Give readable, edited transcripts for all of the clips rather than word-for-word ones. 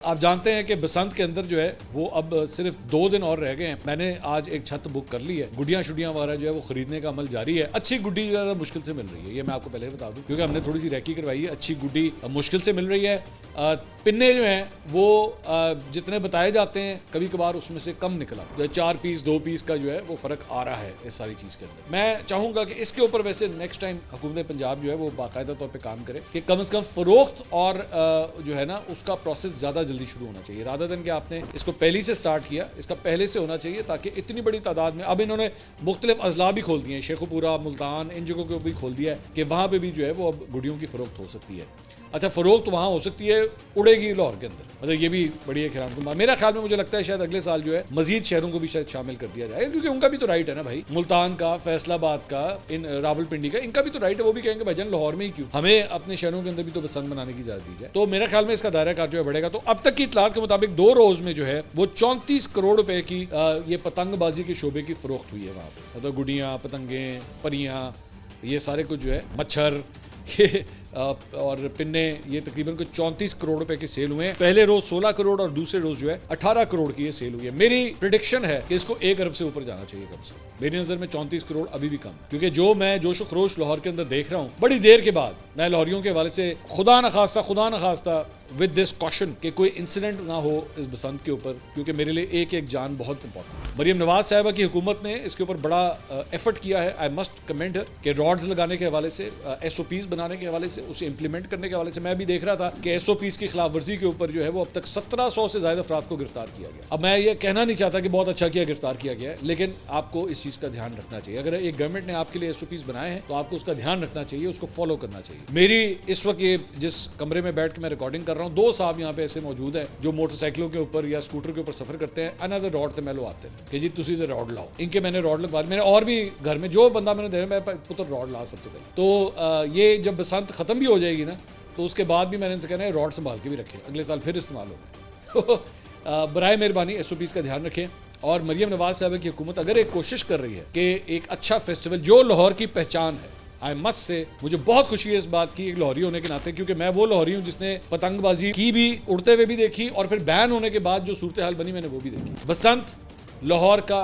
आप जानते हैं कि बसंत के अंदर जो है वो अब सिर्फ 2 दिन और रह गए हैं। मैंने आज एक छत बुक कर ली है। गुड्डियां शुडियां वगैरह जो है वो खरीदने का अमल जारी है। अच्छी गुड्डी ज़्यादा मुश्किल से मिल रही है, ये मैं आपको पहले बता दूं, क्योंकि हमने थोड़ी सी रैकी करवाई है। अच्छी गुड्डी मुश्किल से मिल रही है। पिन्ने जो हैं वो जितने बताए जाते हैं कभी कभार उसमें से कम निकला, जो 4 पीस 2 पीस का जो है वो फर्क आ रहा है इस सारी चीज़ के अंदर। मैं चाहूँगा कि इसके ऊपर वैसे नेक्स्ट टाइम हुकूमत पंजाब जो है वो बाकायदा तौर पर काम करे कि कम से कम फ़रोख्त और जो है ना उसका प्रोसेस ज़्यादा जल्दी शुरू होना चाहिए, रादर देन कि आपने इसको पहले से स्टार्ट किया। इसका पहले से होना चाहिए ताकि इतनी बड़ी तादाद में, अब इन्होंने मुख्तलिफ अजला भी खोल दिए हैं, शेखुपुरा, मुल्तान, इन जगहों को भी खोल दिया है कि वहाँ पर भी जो है वो अब गुड्डियों की फ़रोख्त हो सकती है। अच्छा, फ़रोख्त वहाँ हो सकती है, उड़ेगी लाहौर के अंदर, मतलब ये भी बड़ी एक हैरान कुन। मेरा ख्याल में मुझे लगता है शायद अगले साल जो है मजीद शहरों को भी शायद शामिल कर दिया जाएगा, क्योंकि उनका भी तो राइट है ना भाई, मुल्तान का, फैसलाबाद का, इन रावलपिंडी का, इनका भी तो राइट है। वो भी कहेंगे भाईजान लाहौर में ही क्यों, हमें अपने शहरों के अंदर भी तो बसंत मनाने की इजाजत दी जाए। तो मेरे ख्याल में इसका दायरा कार जो है बढ़ेगा। तो अब तक की इतलात के मुताबिक 2 रोज में जो है वो 34 करोड़ रुपए की ये पतंगबाजी के शोबे की फरोख्त हुई है वहाँ पे। मतलब गुड़ियाँ, पतंगे, परियाँ, ये सारे कुछ जो है, मच्छर और पिन्ने, ये तकरीबन कुछ 34 करोड़ रुपए के सेल हुए हैं। पहले रोज 16 करोड़ और दूसरे रोज जो है 18 करोड़ की ये सेल हुई है। मेरी प्रिडिक्शन है कि इसको 1 अरब से ऊपर जाना चाहिए कम से कम। मेरी नजर में 34 करोड़ अभी भी कम है, क्योंकि जो मैं जोश खरोश लाहौर के अंदर देख रहा हूँ, बड़ी देर के बाद मैं लाहौरियों के हवाले से खुदा न खास्ता विद दिस कॉशन कि कोई इंसिडेंट ना हो इस बसंत के ऊपर, क्योंकि मेरे लिए एक एक जान बहुत इंपॉर्टेंट है। मरियम नवाज साहिबा की हुकूमत ने इसके ऊपर बड़ा एफर्ट किया है। आई मस्ट कमेंड हर कि रॉड्स लगाने के हवाले से, SOPs बनाने के हवाले से, उसे इंप्लीमेंट करने के हवाले से। मैं भी देख रहा था कि SOPs की खिलाफ वर्जी के ऊपर जो है वो अब तक 1700 से ज्यादा अफराद को गिरफ्तार किया गया। अब मैं ये कहना नहीं चाहता कि बहुत अच्छा किया, गिरफ्तार किया गया है, लेकिन आपको इस चीज का ध्यान रखना चाहिए। अगर एक गवर्नमेंट ने आपके लिए SOPs बनाए हैं तो आपको उसका ध्यान रखना चाहिए, उसको फॉलो करना चाहिए। मेरी इस वक्त ये जिस कमरे में बैठ के मैं रिकॉर्डिंग कर रहा हूँ, 2 साहब यहाँ पे ऐसे मौजूद है जो मोटरसाइकिलों के ऊपर या स्कूटर के ऊपर सफर करते हैं। अनदर रॉड से मैं आते हैं कि जी तुसी इधर रॉड लाओ। इनके मैंने रॉड लगवा, मैंने और भी घर में जो बंदा मैंने देखा, मैं पुत्र रॉड ला सबसे पहले। तो ये जब बसंत खत्म भी हो जाएगी ना, तो उसके बाद भी मैंने इनसे कहना है रॉड संभाल के भी रखें, अगले साल फिर इस्तेमाल होगा। तो बराए मेहरबानी SOPs का ध्यान रखें। और मरियम नवाज साहब की हुकूमत अगर एक कोशिश कर रही है कि एक अच्छा फेस्टिवल जो लाहौर की पहचान है, आई मस्ट से मुझे बहुत खुशी है इस बात की एक लाहौरी होने के नाते, क्योंकि मैं वो लाहौरी हूँ जिसने पतंगबाजी की भी, उड़ते हुए भी देखी, और फिर बैन होने के बाद जो सूरत हाल बनी मैंने वो भी देखी। बसंत लाहौर का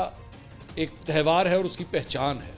एक त्यौहार है और उसकी पहचान है।